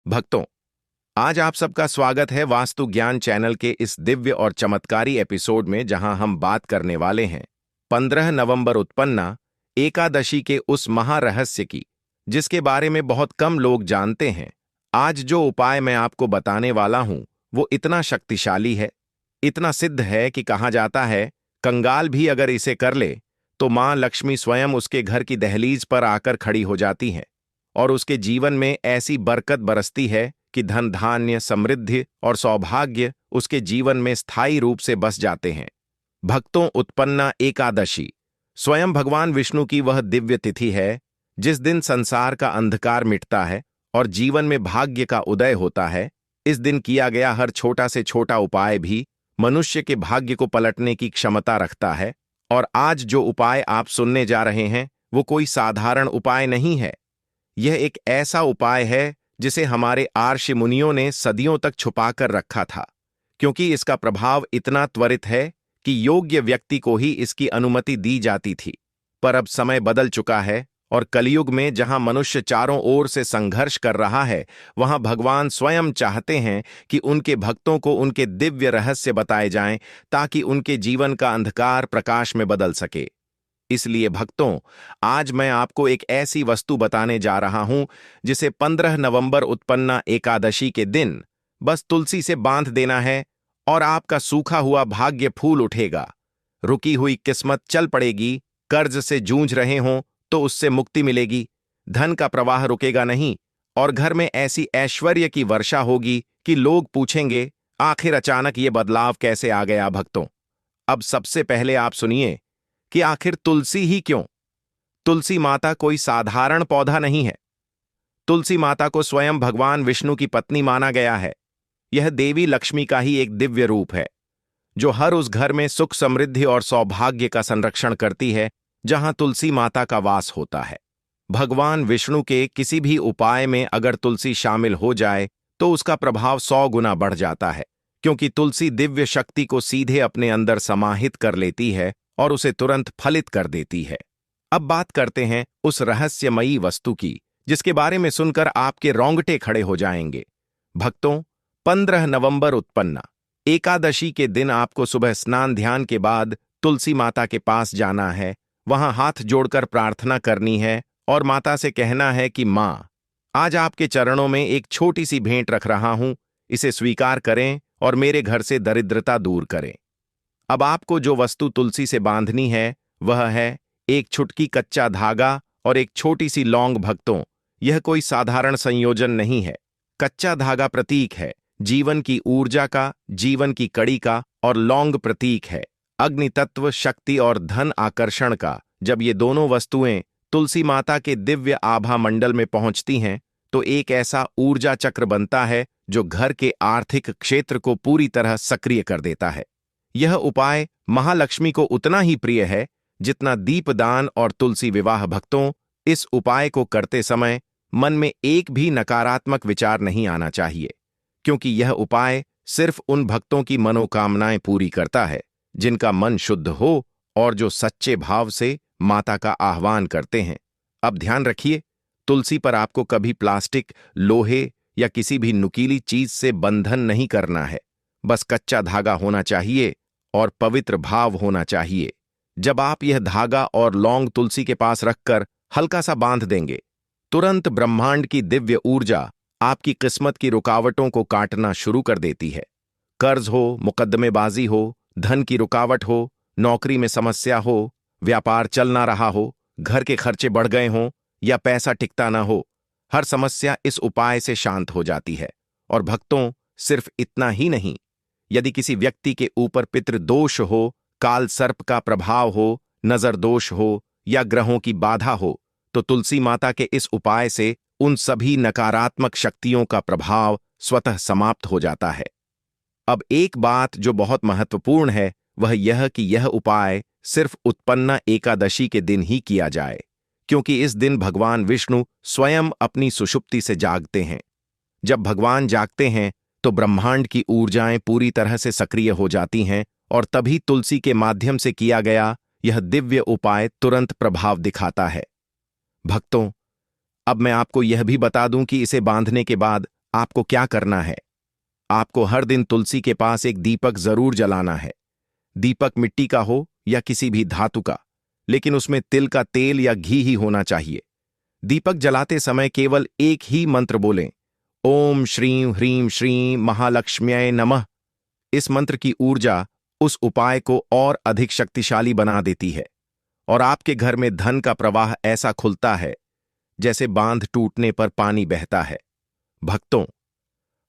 भक्तों, आज आप सबका स्वागत है वास्तु ज्ञान चैनल के इस दिव्य और चमत्कारी एपिसोड में, जहां हम बात करने वाले हैं 15 नवंबर उत्पन्ना एकादशी के उस महारहस्य की, जिसके बारे में बहुत कम लोग जानते हैं। आज जो उपाय मैं आपको बताने वाला हूं वो इतना शक्तिशाली है, इतना सिद्ध है कि कहा जाता है कंगाल भी अगर इसे कर ले तो मां लक्ष्मी स्वयं उसके घर की दहलीज पर आकर खड़ी हो जाती हैं और उसके जीवन में ऐसी बरकत बरसती है कि धन धान्य, समृद्धि और सौभाग्य उसके जीवन में स्थायी रूप से बस जाते हैं। भक्तों, उत्पन्ना एकादशी स्वयं भगवान विष्णु की वह दिव्य तिथि है जिस दिन संसार का अंधकार मिटता है और जीवन में भाग्य का उदय होता है। इस दिन किया गया हर छोटा से छोटा उपाय भी मनुष्य के भाग्य को पलटने की क्षमता रखता है। और आज जो उपाय आप सुनने जा रहे हैं वो कोई साधारण उपाय नहीं है। यह एक ऐसा उपाय है जिसे हमारे आर्षि मुनियों ने सदियों तक छुपाकर रखा था, क्योंकि इसका प्रभाव इतना त्वरित है कि योग्य व्यक्ति को ही इसकी अनुमति दी जाती थी। पर अब समय बदल चुका है और कलयुग में जहां मनुष्य चारों ओर से संघर्ष कर रहा है, वहां भगवान स्वयं चाहते हैं कि उनके भक्तों को उनके दिव्य रहस्य बताए जाएं, ताकि उनके जीवन का अंधकार प्रकाश में बदल सके। इसलिए भक्तों, आज मैं आपको एक ऐसी वस्तु बताने जा रहा हूं जिसे 15 नवंबर उत्पन्ना एकादशी के दिन बस तुलसी से बांध देना है और आपका सूखा हुआ भाग्य फूल उठेगा, रुकी हुई किस्मत चल पड़ेगी, कर्ज से जूझ रहे हों तो उससे मुक्ति मिलेगी, धन का प्रवाह रुकेगा नहीं और घर में ऐसी ऐश्वर्य की वर्षा होगी कि लोग पूछेंगे, आखिर अचानक ये बदलाव कैसे आ गया। भक्तों, अब सबसे पहले आप सुनिए कि आखिर तुलसी ही क्यों। तुलसी माता कोई साधारण पौधा नहीं है। तुलसी माता को स्वयं भगवान विष्णु की पत्नी माना गया है। यह देवी लक्ष्मी का ही एक दिव्य रूप है, जो हर उस घर में सुख, समृद्धि और सौभाग्य का संरक्षण करती है जहां तुलसी माता का वास होता है। भगवान विष्णु के किसी भी उपाय में अगर तुलसी शामिल हो जाए तो उसका प्रभाव 100 गुना बढ़ जाता है, क्योंकि तुलसी दिव्य शक्ति को सीधे अपने अंदर समाहित कर लेती है और उसे तुरंत फलित कर देती है। अब बात करते हैं उस रहस्यमयी वस्तु की जिसके बारे में सुनकर आपके रोंगटे खड़े हो जाएंगे। भक्तों, 15 नवंबर उत्पन्ना एकादशी के दिन आपको सुबह स्नान ध्यान के बाद तुलसी माता के पास जाना है, वहां हाथ जोड़कर प्रार्थना करनी है और माता से कहना है कि मां, आज आपके चरणों में एक छोटी सी भेंट रख रहा हूं, इसे स्वीकार करें और मेरे घर से दरिद्रता दूर करें। अब आपको जो वस्तु तुलसी से बांधनी है वह है एक छुटकी कच्चा धागा और एक छोटी सी लौंग। भक्तों, यह कोई साधारण संयोजन नहीं है। कच्चा धागा प्रतीक है जीवन की ऊर्जा का, जीवन की कड़ी का, और लौंग प्रतीक है अग्नि तत्व, शक्ति और धन आकर्षण का। जब ये दोनों वस्तुएं तुलसी माता के दिव्य आभा मंडल में पहुंचती हैं तो एक ऐसा ऊर्जा चक्र बनता है जो घर के आर्थिक क्षेत्र को पूरी तरह सक्रिय कर देता है। यह उपाय महालक्ष्मी को उतना ही प्रिय है जितना दीपदान और तुलसी विवाह। भक्तों, इस उपाय को करते समय मन में एक भी नकारात्मक विचार नहीं आना चाहिए, क्योंकि यह उपाय सिर्फ उन भक्तों की मनोकामनाएं पूरी करता है जिनका मन शुद्ध हो और जो सच्चे भाव से माता का आह्वान करते हैं। अब ध्यान रखिए, तुलसी पर आपको कभी प्लास्टिक, लोहे या किसी भी नुकीली चीज से बंधन नहीं करना है। बस कच्चा धागा होना चाहिए और पवित्र भाव होना चाहिए। जब आप यह धागा और लौंग तुलसी के पास रखकर हल्का सा बांध देंगे, तुरंत ब्रह्मांड की दिव्य ऊर्जा आपकी किस्मत की रुकावटों को काटना शुरू कर देती है। कर्ज हो, मुकदमेबाजी हो, धन की रुकावट हो, नौकरी में समस्या हो, व्यापार चल ना रहा हो, घर के खर्चे बढ़ गए हों या पैसा टिकता ना हो, हर समस्या इस उपाय से शांत हो जाती है। और भक्तों, सिर्फ इतना ही नहीं, यदि किसी व्यक्ति के ऊपर पितृदोष हो, काल सर्प का प्रभाव हो, नजर दोष हो या ग्रहों की बाधा हो, तो तुलसी माता के इस उपाय से उन सभी नकारात्मक शक्तियों का प्रभाव स्वतः समाप्त हो जाता है। अब एक बात जो बहुत महत्वपूर्ण है वह यह कि यह उपाय सिर्फ उत्पन्ना एकादशी के दिन ही किया जाए, क्योंकि इस दिन भगवान विष्णु स्वयं अपनी सुषुप्ति से जागते हैं। जब भगवान जागते हैं तो ब्रह्मांड की ऊर्जाएं पूरी तरह से सक्रिय हो जाती हैं और तभी तुलसी के माध्यम से किया गया यह दिव्य उपाय तुरंत प्रभाव दिखाता है। भक्तों, अब मैं आपको यह भी बता दूं कि इसे बांधने के बाद आपको क्या करना है? आपको हर दिन तुलसी के पास एक दीपक जरूर जलाना है। दीपक मिट्टी का हो या किसी भी धातु का, लेकिन उसमें तिल का तेल या घी ही होना चाहिए। दीपक जलाते समय केवल एक ही मंत्र बोलें, ओम श्रीं ह्रीं श्रीं महालक्ष्म्यै नमः। इस मंत्र की ऊर्जा उस उपाय को और अधिक शक्तिशाली बना देती है और आपके घर में धन का प्रवाह ऐसा खुलता है जैसे बांध टूटने पर पानी बहता है। भक्तों,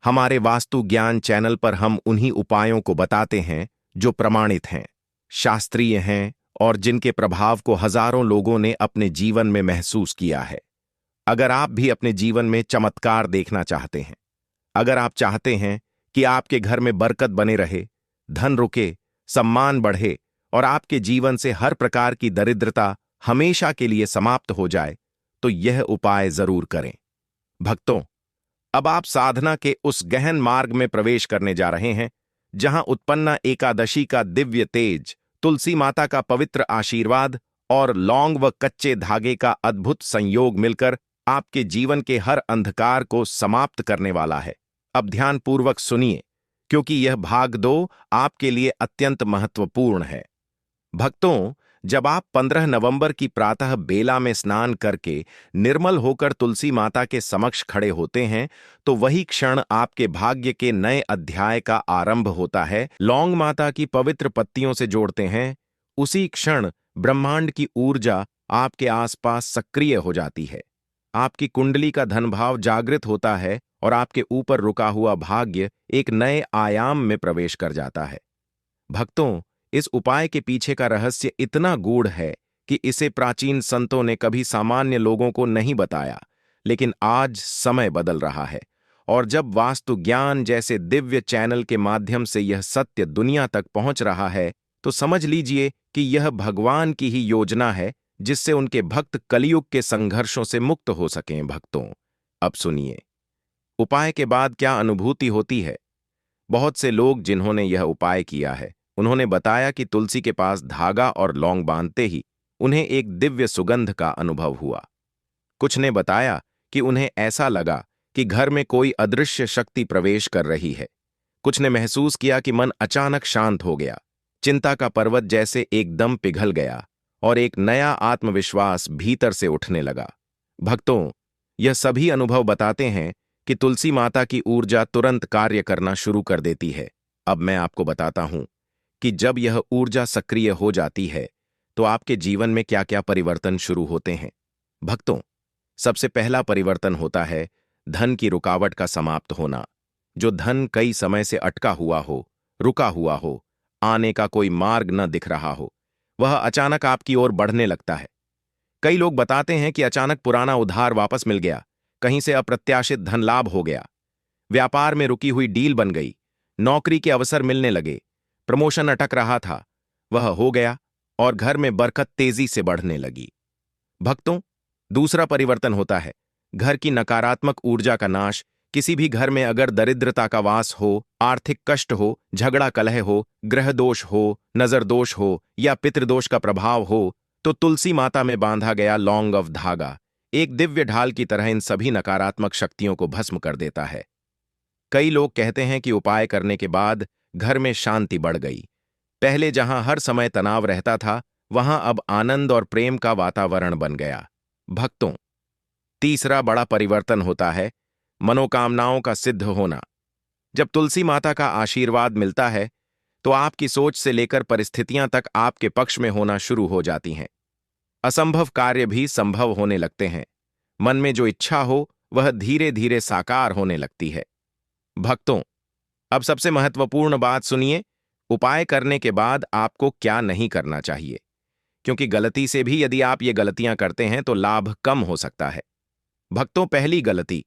हमारे वास्तु ज्ञान चैनल पर हम उन्हीं उपायों को बताते हैं जो प्रमाणित हैं, शास्त्रीय हैं और जिनके प्रभाव को हजारों लोगों ने अपने जीवन में महसूस किया है। अगर आप भी अपने जीवन में चमत्कार देखना चाहते हैं, अगर आप चाहते हैं कि आपके घर में बरकत बने रहे, धन रुके, सम्मान बढ़े और आपके जीवन से हर प्रकार की दरिद्रता हमेशा के लिए समाप्त हो जाए, तो यह उपाय जरूर करें। भक्तों, अब आप साधना के उस गहन मार्ग में प्रवेश करने जा रहे हैं जहां उत्पन्ना एकादशी का दिव्य तेज, तुलसी माता का पवित्र आशीर्वाद और लौंग व कच्चे धागे का अद्भुत संयोग मिलकर आपके जीवन के हर अंधकार को समाप्त करने वाला है। अब ध्यानपूर्वक सुनिए, क्योंकि यह भाग 2 आपके लिए अत्यंत महत्वपूर्ण है। भक्तों, जब आप 15 नवंबर की प्रातः बेला में स्नान करके निर्मल होकर तुलसी माता के समक्ष खड़े होते हैं, तो वही क्षण आपके भाग्य के नए अध्याय का आरंभ होता है। लौंग माता की पवित्र पत्तियों से जोड़ते हैं, उसी क्षण ब्रह्मांड की ऊर्जा आपके आसपास सक्रिय हो जाती है। आपकी कुंडली का धनभाव जागृत होता है और आपके ऊपर रुका हुआ भाग्य एक नए आयाम में प्रवेश कर जाता है। भक्तों, इस उपाय के पीछे का रहस्य इतना गूढ़ है कि इसे प्राचीन संतों ने कभी सामान्य लोगों को नहीं बताया, लेकिन आज समय बदल रहा है और जब वास्तु ज्ञान जैसे दिव्य चैनल के माध्यम से यह सत्य दुनिया तक पहुंच रहा है, तो समझ लीजिए कि यह भगवान की ही योजना है, जिससे उनके भक्त कलयुग के संघर्षों से मुक्त हो सकें। भक्तों, अब सुनिए, उपाय के बाद क्या अनुभूति होती है। बहुत से लोग जिन्होंने यह उपाय किया है, उन्होंने बताया कि तुलसी के पास धागा और लौंग बांधते ही उन्हें एक दिव्य सुगंध का अनुभव हुआ। कुछ ने बताया कि उन्हें ऐसा लगा कि घर में कोई अदृश्य शक्ति प्रवेश कर रही है। कुछ ने महसूस किया कि मन अचानक शांत हो गया, चिंता का पर्वत जैसे एकदम पिघल गया और एक नया आत्मविश्वास भीतर से उठने लगा। भक्तों, यह सभी अनुभव बताते हैं कि तुलसी माता की ऊर्जा तुरंत कार्य करना शुरू कर देती है। अब मैं आपको बताता हूं कि जब यह ऊर्जा सक्रिय हो जाती है तो आपके जीवन में क्या क्या परिवर्तन शुरू होते हैं। भक्तों, सबसे पहला परिवर्तन होता है धन की रुकावट का समाप्त होना। जो धन कई समय से अटका हुआ हो, रुका हुआ हो, आने का कोई मार्ग न दिख रहा हो, वह अचानक आपकी ओर बढ़ने लगता है। कई लोग बताते हैं कि अचानक पुराना उधार वापस मिल गया, कहीं से अप्रत्याशित धन लाभ हो गया, व्यापार में रुकी हुई डील बन गई, नौकरी के अवसर मिलने लगे, प्रमोशन अटक रहा था, वह हो गया और घर में बरकत तेजी से बढ़ने लगी। भक्तों, दूसरा परिवर्तन होता है घर की नकारात्मक ऊर्जा का नाश। किसी भी घर में अगर दरिद्रता का वास हो, आर्थिक कष्ट हो, झगड़ा कलह हो, ग्रह दोष हो, नजर दोष हो या पितृदोष का प्रभाव हो, तो तुलसी माता में बांधा गया लौंग अव धागा एक दिव्य ढाल की तरह इन सभी नकारात्मक शक्तियों को भस्म कर देता है। कई लोग कहते हैं कि उपाय करने के बाद घर में शांति बढ़ गई। पहले जहां हर समय तनाव रहता था, वहां अब आनंद और प्रेम का वातावरण बन गया। भक्तों, तीसरा बड़ा परिवर्तन होता है मनोकामनाओं का सिद्ध होना। जब तुलसी माता का आशीर्वाद मिलता है, तो आपकी सोच से लेकर परिस्थितियां तक आपके पक्ष में होना शुरू हो जाती हैं। असंभव कार्य भी संभव होने लगते हैं। मन में जो इच्छा हो, वह धीरे धीरे साकार होने लगती है। भक्तों, अब सबसे महत्वपूर्ण बात सुनिए, उपाय करने के बाद आपको क्या नहीं करना चाहिए, क्योंकि गलती से भी यदि आप ये गलतियां करते हैं तो लाभ कम हो सकता है। भक्तों, पहली गलती,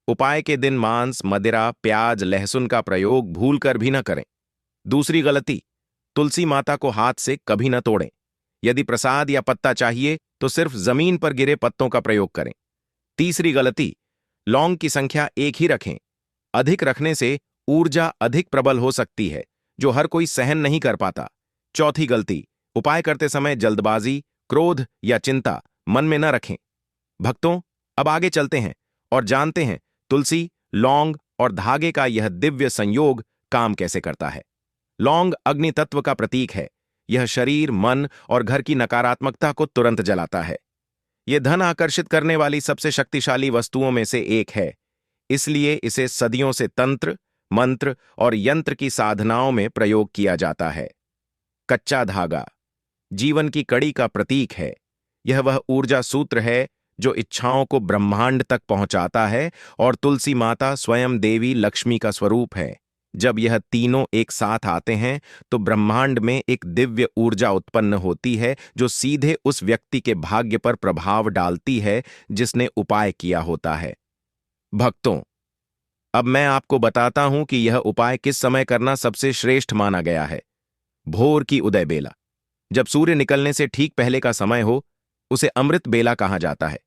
उपाय के दिन मांस, मदिरा, प्याज, लहसुन का प्रयोग भूलकर भी न करें। दूसरी गलती, तुलसी माता को हाथ से कभी न तोड़ें। यदि प्रसाद या पत्ता चाहिए तो सिर्फ जमीन पर गिरे पत्तों का प्रयोग करें। तीसरी गलती, लौंग की संख्या एक ही रखें। अधिक रखने से ऊर्जा अधिक प्रबल हो सकती है, जो हर कोई सहन नहीं कर पाता। चौथी गलती, उपाय करते समय जल्दबाजी, क्रोध या चिंता मन में न रखें। भक्तों, अब आगे चलते हैं और जानते हैं तुलसी लौंग और धागे का यह दिव्य संयोग काम कैसे करता है। लौंग अग्नि तत्व का प्रतीक है। यह शरीर, मन और घर की नकारात्मकता को तुरंत जलाता है। यह धन आकर्षित करने वाली सबसे शक्तिशाली वस्तुओं में से एक है। इसलिए इसे सदियों से तंत्र, मंत्र और यंत्र की साधनाओं में प्रयोग किया जाता है। कच्चा धागा जीवन की कड़ी का प्रतीक है। यह वह ऊर्जा सूत्र है जो इच्छाओं को ब्रह्मांड तक पहुंचाता है और तुलसी माता स्वयं देवी लक्ष्मी का स्वरूप है। जब यह तीनों एक साथ आते हैं तो ब्रह्मांड में एक दिव्य ऊर्जा उत्पन्न होती है जो सीधे उस व्यक्ति के भाग्य पर प्रभाव डालती है जिसने उपाय किया होता है। भक्तों, अब मैं आपको बताता हूं कि यह उपाय किस समय करना सबसे श्रेष्ठ माना गया है। भोर की उदय बेला, जब सूर्य निकलने से ठीक पहले का समय हो, उसे अमृत बेला कहा जाता है।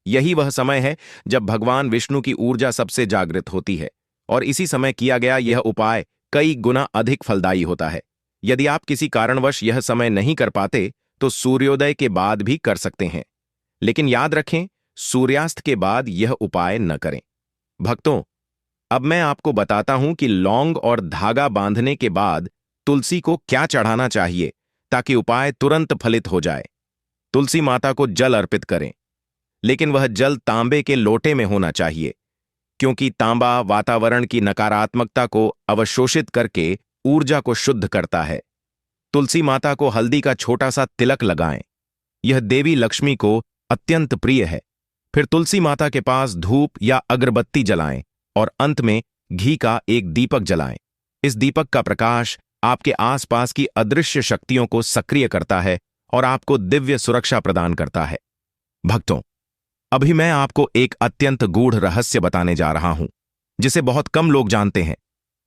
यही वह समय है जब भगवान विष्णु की ऊर्जा सबसे जागृत होती है और इसी समय किया गया यह उपाय कई गुना अधिक फलदायी होता है। यदि आप किसी कारणवश यह समय नहीं कर पाते तो सूर्योदय के बाद भी कर सकते हैं, लेकिन याद रखें, सूर्यास्त के बाद यह उपाय न करें। भक्तों, अब मैं आपको बताता हूं कि लौंग और धागा बांधने के बाद तुलसी को क्या चढ़ाना चाहिए ताकि उपाय तुरंत फलित हो जाए। तुलसी माता को जल अर्पित करें, लेकिन वह जल तांबे के लोटे में होना चाहिए, क्योंकि तांबा वातावरण की नकारात्मकता को अवशोषित करके ऊर्जा को शुद्ध करता है। तुलसी माता को हल्दी का छोटा सा तिलक लगाएं। यह देवी लक्ष्मी को अत्यंत प्रिय है। फिर तुलसी माता के पास धूप या अगरबत्ती जलाएं और अंत में घी का एक दीपक जलाएं। इस दीपक का प्रकाश आपके आसपास की अदृश्य शक्तियों को सक्रिय करता है और आपको दिव्य सुरक्षा प्रदान करता है। भक्तों, अभी मैं आपको एक अत्यंत गूढ़ रहस्य बताने जा रहा हूं, जिसे बहुत कम लोग जानते हैं।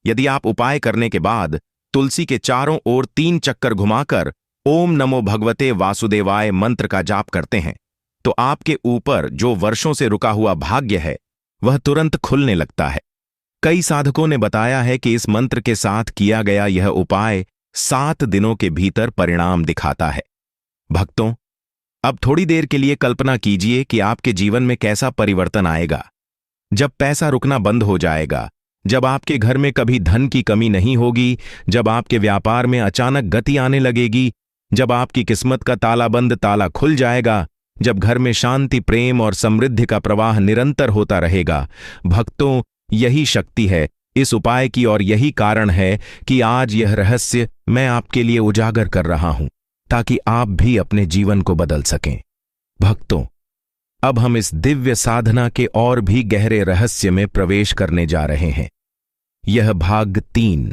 यदि आप उपाय करने के बाद तुलसी के चारों ओर 3 चक्कर घुमाकर ओम नमो भगवते वासुदेवाय मंत्र का जाप करते हैं, तो आपके ऊपर जो वर्षों से रुका हुआ भाग्य है, वह तुरंत खुलने लगता है। कई साधकों ने बताया है कि इस मंत्र के साथ किया गया यह उपाय 7 दिनों के भीतर परिणाम दिखाता है। भक्तों, अब थोड़ी देर के लिए कल्पना कीजिए कि आपके जीवन में कैसा परिवर्तन आएगा। जब पैसा रुकना बंद हो जाएगा, जब आपके घर में कभी धन की कमी नहीं होगी, जब आपके व्यापार में अचानक गति आने लगेगी, जब आपकी किस्मत का तालाबंद ताला खुल जाएगा, जब घर में शांति, प्रेम और समृद्धि का प्रवाह निरंतर होता रहेगा। भक्तों, यही शक्ति है इस उपाय की और यही कारण है कि आज यह रहस्य मैं आपके लिए उजागर कर रहा हूं, ताकि आप भी अपने जीवन को बदल सकें। भक्तों, अब हम इस दिव्य साधना के और भी गहरे रहस्य में प्रवेश करने जा रहे हैं। यह भाग 3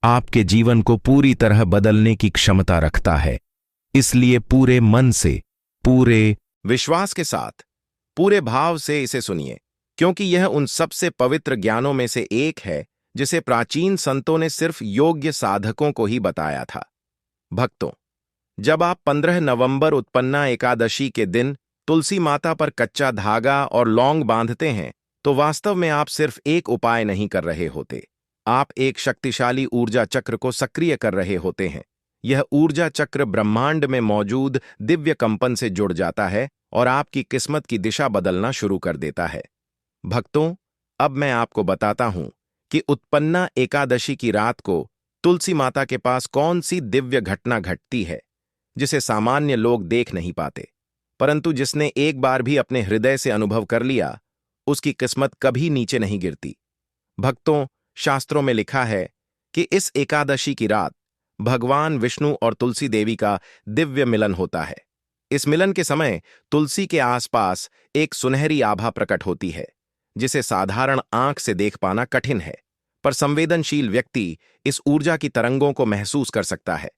आपके जीवन को पूरी तरह बदलने की क्षमता रखता है। इसलिए पूरे मन से, पूरे विश्वास के साथ, पूरे भाव से इसे सुनिए, क्योंकि यह उन सबसे पवित्र ज्ञानों में से एक है जिसे प्राचीन संतों ने सिर्फ योग्य साधकों को ही बताया था। भक्तों, जब आप 15 नवंबर उत्पन्ना एकादशी के दिन तुलसी माता पर कच्चा धागा और लौंग बांधते हैं, तो वास्तव में आप सिर्फ एक उपाय नहीं कर रहे होते, आप एक शक्तिशाली ऊर्जा चक्र को सक्रिय कर रहे होते हैं। यह ऊर्जा चक्र ब्रह्मांड में मौजूद दिव्य कंपन से जुड़ जाता है और आपकी किस्मत की दिशा बदलना शुरू कर देता है। भक्तों, अब मैं आपको बताता हूं कि उत्पन्ना एकादशी की रात को तुलसी माता के पास कौन सी दिव्य घटना घटती है जिसे सामान्य लोग देख नहीं पाते, परंतु जिसने एक बार भी अपने हृदय से अनुभव कर लिया, उसकी किस्मत कभी नीचे नहीं गिरती। भक्तों, शास्त्रों में लिखा है कि इस एकादशी की रात भगवान विष्णु और तुलसी देवी का दिव्य मिलन होता है। इस मिलन के समय तुलसी के आसपास एक सुनहरी आभा प्रकट होती है, जिसे साधारण आंख से देख पाना कठिन है, पर संवेदनशील व्यक्ति इस ऊर्जा की तरंगों को महसूस कर सकता है।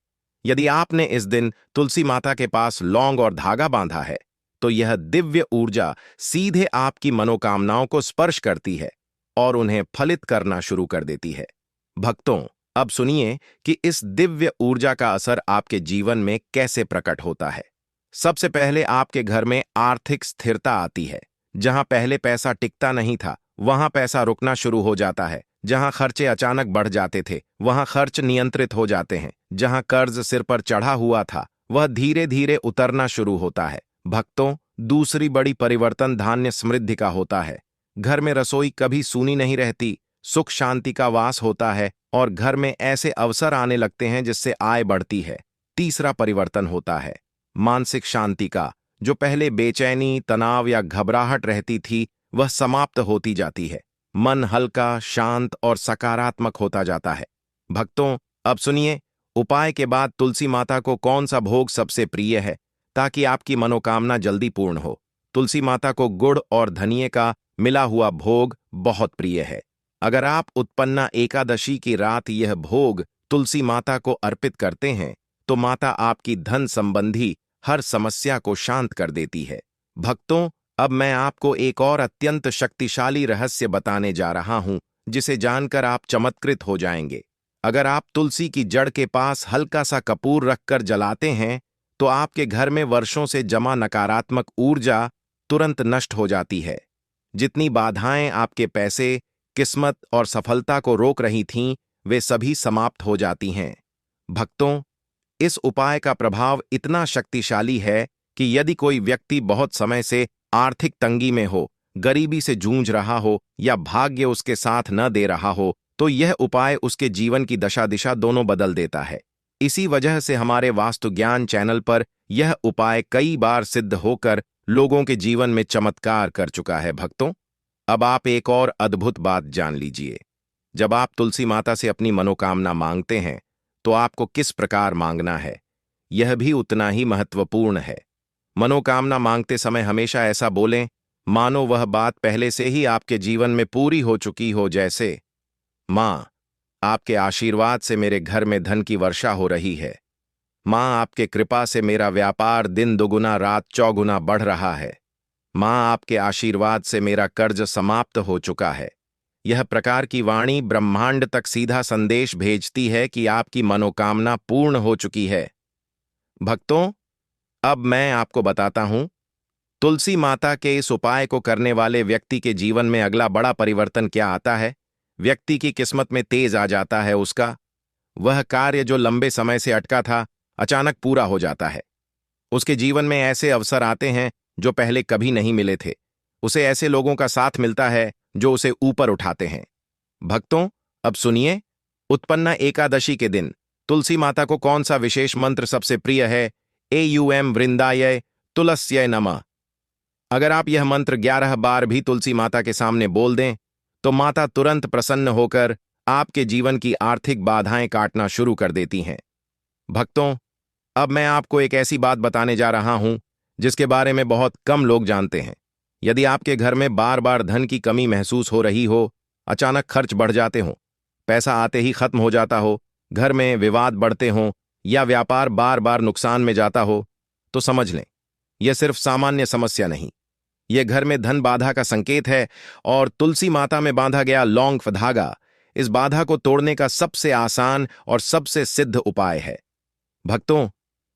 यदि आपने इस दिन तुलसी माता के पास लौंग और धागा बांधा है, तो यह दिव्य ऊर्जा सीधे आपकी मनोकामनाओं को स्पर्श करती है और उन्हें फलित करना शुरू कर देती है। भक्तों, अब सुनिए कि इस दिव्य ऊर्जा का असर आपके जीवन में कैसे प्रकट होता है। सबसे पहले आपके घर में आर्थिक स्थिरता आती है। जहां पहले पैसा टिकता नहीं था, वहां पैसा रुकना शुरू हो जाता है। जहां खर्चे अचानक बढ़ जाते थे, वहां खर्च नियंत्रित हो जाते हैं। जहां कर्ज सिर पर चढ़ा हुआ था, वह धीरे धीरे उतरना शुरू होता है। भक्तों, दूसरी बड़ी परिवर्तन धान्य समृद्धि का होता है। घर में रसोई कभी सूनी नहीं रहती, सुख शांति का वास होता है और घर में ऐसे अवसर आने लगते हैं जिससे आय बढ़ती है। तीसरा परिवर्तन होता है मानसिक शांति का। जो पहले बेचैनी, तनाव या घबराहट रहती थी, वह समाप्त होती जाती है। मन हल्का, शांत और सकारात्मक होता जाता है। भक्तों, अब सुनिए, उपाय के बाद तुलसी माता को कौन सा भोग सबसे प्रिय है ताकि आपकी मनोकामना जल्दी पूर्ण हो। तुलसी माता को गुड़ और धनिये का मिला हुआ भोग बहुत प्रिय है। अगर आप उत्पन्ना एकादशी की रात यह भोग तुलसी माता को अर्पित करते हैं तो माता आपकी धन संबंधी हर समस्या को शांत कर देती है। भक्तों, अब मैं आपको एक और अत्यंत शक्तिशाली रहस्य बताने जा रहा हूं, जिसे जानकर आप चमत्कृत हो जाएंगे। अगर आप तुलसी की जड़ के पास हल्का सा कपूर रखकर जलाते हैं तो आपके घर में वर्षों से जमा नकारात्मक ऊर्जा तुरंत नष्ट हो जाती है। जितनी बाधाएं आपके पैसे, किस्मत और सफलता को रोक रही थीं, वे सभी समाप्त हो जाती हैं। भक्तों, इस उपाय का प्रभाव इतना शक्तिशाली है कि यदि कोई व्यक्ति बहुत समय से आर्थिक तंगी में हो, गरीबी से जूझ रहा हो या भाग्य उसके साथ न दे रहा हो, तो यह उपाय उसके जीवन की दशा दिशा दोनों बदल देता है। इसी वजह से हमारे वास्तु ज्ञान चैनल पर यह उपाय कई बार सिद्ध होकर लोगों के जीवन में चमत्कार कर चुका है। भक्तों, अब आप एक और अद्भुत बात जान लीजिए। जब आप तुलसी माता से अपनी मनोकामना मांगते हैं तो आपको किस प्रकार मांगना है, यह भी उतना ही महत्वपूर्ण है। मनोकामना मांगते समय हमेशा ऐसा बोलें मानो वह बात पहले से ही आपके जीवन में पूरी हो चुकी हो, जैसे माँ, आपके आशीर्वाद से मेरे घर में धन की वर्षा हो रही है। माँ, आपके कृपा से मेरा व्यापार दिन दुगुना रात चौगुना बढ़ रहा है। माँ, आपके आशीर्वाद से मेरा कर्ज समाप्त हो चुका है। यह प्रकार की वाणी ब्रह्मांड तक सीधा संदेश भेजती है कि आपकी मनोकामना पूर्ण हो चुकी है। भक्तों, अब मैं आपको बताता हूं, तुलसी माता के इस उपाय को करने वाले व्यक्ति के जीवन में अगला बड़ा परिवर्तन क्या आता है। व्यक्ति की किस्मत में तेज आ जाता है। उसका वह कार्य जो लंबे समय से अटका था, अचानक पूरा हो जाता है। उसके जीवन में ऐसे अवसर आते हैं जो पहले कभी नहीं मिले थे। उसे ऐसे लोगों का साथ मिलता है जो उसे ऊपर उठाते हैं। भक्तों, अब सुनिए, उत्पन्ना एकादशी के दिन तुलसी माता को कौन सा विशेष मंत्र सबसे प्रिय है। एयूएम वृंदाय तुलस्यै नमः। अगर आप यह मंत्र 11 बार भी तुलसी माता के सामने बोल दें तो माता तुरंत प्रसन्न होकर आपके जीवन की आर्थिक बाधाएं काटना शुरू कर देती हैं। भक्तों, अब मैं आपको एक ऐसी बात बताने जा रहा हूं जिसके बारे में बहुत कम लोग जानते हैं। यदि आपके घर में बार बार धन की कमी महसूस हो रही हो, अचानक खर्च बढ़ जाते हों, पैसा आते ही खत्म हो जाता हो, घर में विवाद बढ़ते हों या व्यापार बार बार नुकसान में जाता हो, तो समझ लें, यह सिर्फ सामान्य समस्या नहीं, यह घर में धन बाधा का संकेत है। और तुलसी माता में बांधा गया लौंग धागा इस बाधा को तोड़ने का सबसे आसान और सबसे सिद्ध उपाय है। भक्तों,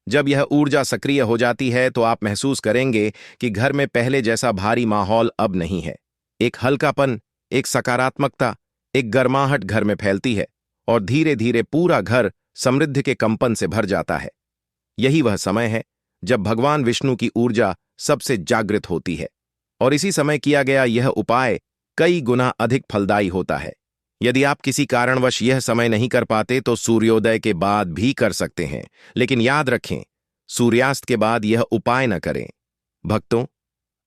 जब यह ऊर्जा सक्रिय हो जाती है तो आप महसूस करेंगे कि घर में पहले जैसा भारी माहौल अब नहीं है। एक हल्कापन, एक सकारात्मकता, एक गर्माहट घर में फैलती है और धीरे धीरे पूरा घर समृद्धि के कंपन से भर जाता है। यही वह समय है जब भगवान विष्णु की ऊर्जा सबसे जागृत होती है और इसी समय किया गया यह उपाय कई गुना अधिक फलदायी होता है। यदि आप किसी कारणवश यह समय नहीं कर पाते तो सूर्योदय के बाद भी कर सकते हैं, लेकिन याद रखें, सूर्यास्त के बाद यह उपाय न करें। भक्तों,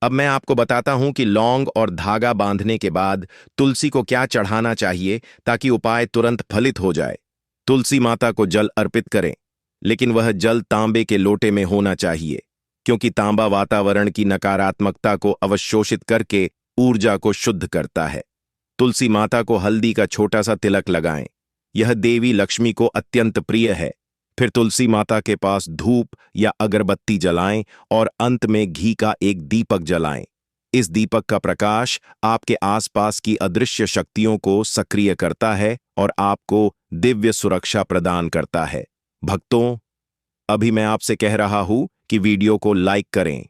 अब मैं आपको बताता हूं कि लौंग और धागा बांधने के बाद तुलसी को क्या चढ़ाना चाहिए ताकि उपाय तुरंत फलित हो जाए। तुलसी माता को जल अर्पित करें, लेकिन वह जल तांबे के लोटे में होना चाहिए, क्योंकि तांबा वातावरण की नकारात्मकता को अवशोषित करके ऊर्जा को शुद्ध करता है। तुलसी माता को हल्दी का छोटा सा तिलक लगाएं, यह देवी लक्ष्मी को अत्यंत प्रिय है। फिर तुलसी माता के पास धूप या अगरबत्ती जलाएं और अंत में घी का एक दीपक जलाएं। इस दीपक का प्रकाश आपके आसपास की अदृश्य शक्तियों को सक्रिय करता है और आपको दिव्य सुरक्षा प्रदान करता है। भक्तों, अभी मैं आपसे कह रहा हूं कि वीडियो को लाइक करें,